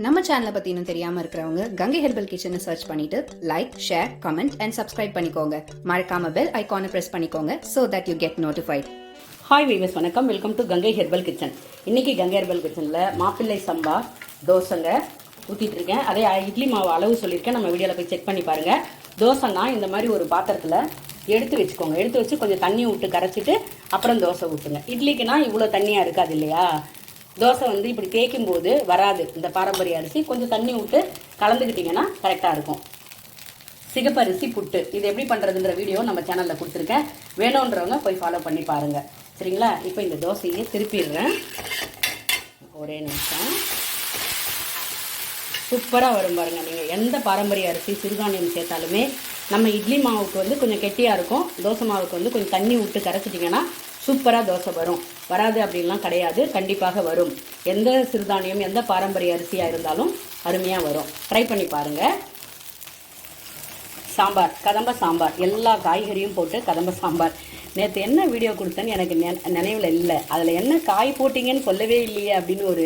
நம்ம சேனலை பத்தி இன்னும் தெரியாம இருக்கிறவங்க கங்கை ஹெர்பல் கிச்சனை சர்ச் பண்ணிட்டு like, share, comment and subscribe பண்ணிக்கோங்க. மறக்காம பெல் ஐகானை பிரஸ் பண்ணிக்கோங்க so that you get notified. Hi viewers, வணக்கம். Welcome to Gangai herbal kitchen. இன்னைக்கு கங்கை ஹெர்பல் கிச்சனில் மாப்பிள்ளை சம்பா தோசைங்க ஊற்றிட்டு இருக்கேன். அதே இட்லி மாவு அளவு சொல்லியிருக்கேன், நம்ம வீடியோவில் போய் செக் பண்ணி பாருங்கள். தோசைன்னா இந்த மாதிரி ஒரு பாத்திரத்தில் எடுத்து வச்சுக்கோங்க. எடுத்து வச்சு கொஞ்சம் தண்ணி விட்டு கரைச்சிட்டு அப்புறம் தோசை ஊற்றுங்க. இட்லிக்குன்னா இவ்வளோ தண்ணியாக இருக்காது இல்லையா? தோசை வந்து இப்படி தேய்க்கும் போது வராது. இந்த பாரம்பரிய அரிசி கொஞ்சம் தண்ணி விட்டு கலந்துக்கிட்டிங்கன்னா கரெக்டாக இருக்கும். சிகப்பரிசி புட்டு இது எப்படி பண்ணுறதுன்ற வீடியோ நம்ம சேனலில் கொடுத்துருக்கேன். வேணுன்றவங்க போய் ஃபாலோ பண்ணி பாருங்கள், சரிங்களா? இப்போ இந்த தோசையை திருப்பிடுறேன். ஒரே நிமிஷம். சூப்பராக வரும் பாருங்கள். நீங்கள் எந்த பாரம்பரிய அரிசி சிறுதானியம் சேர்த்தாலுமே நம்ம இட்லி மாவுக்கு வந்து கொஞ்சம் கெட்டியாக இருக்கும், தோசை மாவுக்கு வந்து கொஞ்சம் தண்ணி விட்டு கரைச்சிட்டிங்கன்னா சூப்பராக தோசை வரும். வராது அப்படின்லாம் கிடையாது, கண்டிப்பாக வரும். எந்த சிறுதானியம் எந்த பாரம்பரிய அரிசியாக இருந்தாலும் அருமையாக வரும். ட்ரை பண்ணி பாருங்கள். சாம்பார், கதம்ப சாம்பார், எல்லா காய்கறியும் போட்டு கதம்ப சாம்பார். நேற்று என்ன வீடியோ கொடுத்தேன்னு எனக்கு நினைவில் இல்லை. அதில் என்ன காய் போட்டிங்கன்னு சொல்லவே இல்லையே அப்படின்னு ஒரு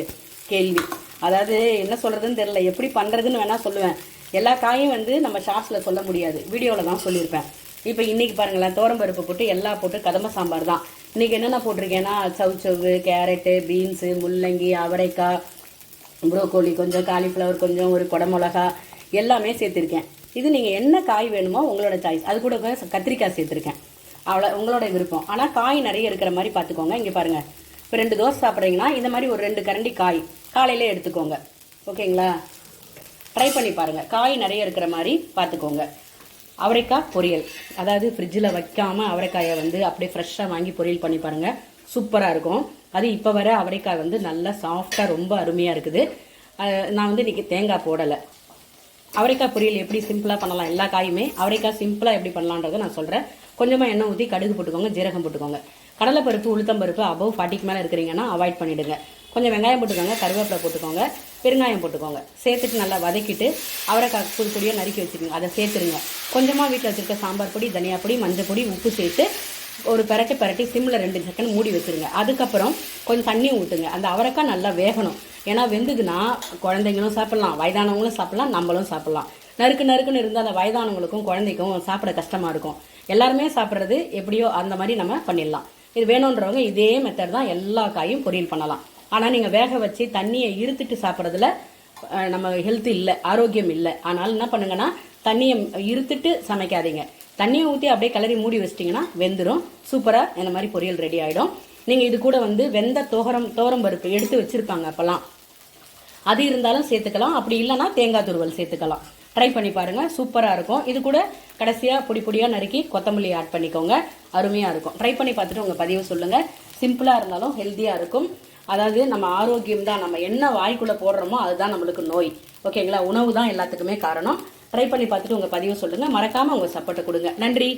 கேள்வி. அதாவது என்ன சொல்கிறதுன்னு தெரில, எப்படி பண்ணுறதுன்னு வேணால் சொல்லுவேன். எல்லா காயும் வந்து நம்ம ஷார்ட்ஸில் சொல்ல முடியாது, வீடியோவில் தான் சொல்லியிருப்பேன். இப்போ இன்றைக்கி பாருங்களேன், துவரம்பருப்பு போட்டு எல்லாம் போட்டு கதம்ப சாம்பார் தான். இன்றைக்கி என்னென்ன போட்டிருக்கேன்னா சவுச்சவு, கேரட்டு, பீன்ஸு, முள்ளங்கி, அவரைக்காய், ப்ரோக்கோலி கொஞ்சம், காலிஃப்ளவர் கொஞ்சம், ஒரு குடமிளகா எல்லாமே சேர்த்துருக்கேன். இது நீங்கள் என்ன காய் வேணுமோ உங்களோட சாய்ஸ். அது கூட கத்திரிக்காய் சேர்த்துருக்கேன், அவ்வளோ உங்களோட விருப்பம். ஆனால் காய் நிறைய இருக்கிற மாதிரி பார்த்துக்கோங்க. இங்கே பாருங்கள், இப்போ 2 தோசை சாப்பிட்றீங்கன்னா இந்த மாதிரி ஒரு 2 கரண்டி காய் காலையிலே எடுத்துக்கோங்க, ஓகேங்களா? ட்ரை பண்ணி பாருங்கள். காய் நிறைய இருக்கிற மாதிரி பார்த்துக்கோங்க. அவரைக்காய் பொரியல், அதாவது ஃப்ரிட்ஜில் வைக்காமல் அவரைக்காயை வந்து அப்படியே ஃப்ரெஷ்ஷாக வாங்கி பொரியல் பண்ணி பாருங்கள், சூப்பராக இருக்கும். அது இப்போ வர அவரைக்காய் வந்து நல்லா சாஃப்டாக ரொம்ப அருமையாக இருக்குது. நான் வந்து இன்றைக்கி தேங்காய் போடலை. அவரைக்காய் பொரியல் எப்படி சிம்பிளாக பண்ணலாம், எல்லா காயுமே அவரைக்காய் சிம்பிளாக எப்படி பண்ணலான்றதை நான் சொல்கிறேன். கொஞ்சமாக எண்ணெய் ஊற்றி கடுகு போட்டுக்கோங்க, ஜீரகம் போட்டுக்கோங்க. கடலைப்பருப்பு, உளுத்தம்பருப்பு அபவ் 40க்கு மேலே இருக்கிறீங்கன்னா அவாய்ட் பண்ணிவிடுங்க. கொஞ்சம் வெங்காயம் போட்டுக்கோங்க, கருவேப்பிலை போட்டுக்கோங்க, பெருங்காயம் போட்டுக்கோங்க. சேர்த்துட்டு நல்லா வதக்கிட்டு அவரைக்காய் பொடி பொடியாக நறுக்கி வச்சுக்கோங்க, அதை சேர்த்துருங்க. கொஞ்சமாக வீட்டில் வச்சுருக்க சாம்பார் பொடி, தனியா பொடி, மஞ்சள் பொடி, உப்பு சேர்த்து ஒரு பரட்டி சிம்மில் 2 செகண்ட் மூடி வச்சுருங்க. அதுக்கப்புறம் கொஞ்சம் தண்ணி ஊற்றுங்க. அந்த அவரைக்காய் நல்லா வேகணும். ஏன்னா வெந்ததுன்னா குழந்தைங்களும் சாப்பிட்லாம், வயதானவங்களும் சாப்பிட்லாம், நம்மளும் சாப்பிட்லாம். நறுக்குன்னு இருந்தால் அந்த வயதானவங்களுக்கும் குழந்தைக்கும் சாப்பிட கஷ்டமாக இருக்கும். எல்லாருமே சாப்பிட்றது எப்படியோ அந்த மாதிரி நம்ம பண்ணிடலாம். இது வேணுன்றவங்க இதே மெத்தட் தான் எல்லா காயும் பொரியல் பண்ணலாம். ஆனால் நீங்கள் வேக வச்சு தண்ணியை இருத்துட்டு சாப்பிட்றதுல நம்ம ஹெல்த் இல்லை, ஆரோக்கியம் இல்லை. ஆனால் என்ன பண்ணுங்கன்னா தண்ணியை இருத்துட்டு சமைக்காதீங்க. தண்ணியை ஊற்றி அப்படியே கிளறி மூடி வச்சிட்டிங்கன்னா வெந்துடும். சூப்பராக இந்த மாதிரி பொரியல் ரெடி ஆகிடும். நீங்கள் இது கூட வந்து வெந்த துவரம் பருப்பு எடுத்து வச்சுருப்பாங்க, அப்போல்லாம் அது இருந்தாலும் சேர்த்துக்கலாம். அப்படி இல்லைன்னா தேங்காய் துருவல் சேர்த்துக்கலாம். ட்ரை பண்ணி பாருங்கள், சூப்பராக இருக்கும். இது கூட கடைசியாக பொடியாக நறுக்கி கொத்தமல்லி ஆட் பண்ணிக்கோங்க, அருமையாக இருக்கும். ட்ரை பண்ணி பார்த்துட்டு உங்கள் பதிவு சொல்லுங்கள். சிம்பிளாக இருந்தாலும் ஹெல்த்தியாக இருக்கும். அதாவது நம்ம ஆரோக்கியம் தான், நம்ம என்ன வாய்க்குள்ளே போடுறோமோ அதுதான் நம்மளுக்கு நோய், ஓகேங்களா? உணவு தான் எல்லாத்துக்குமே காரணம். ட்ரை பண்ணி பார்த்துட்டு உங்கள் பதிவு சொல்லுங்கள். மறக்காமல் உங்கள் சப்போர்ட்டை கொடுங்க. நன்றி.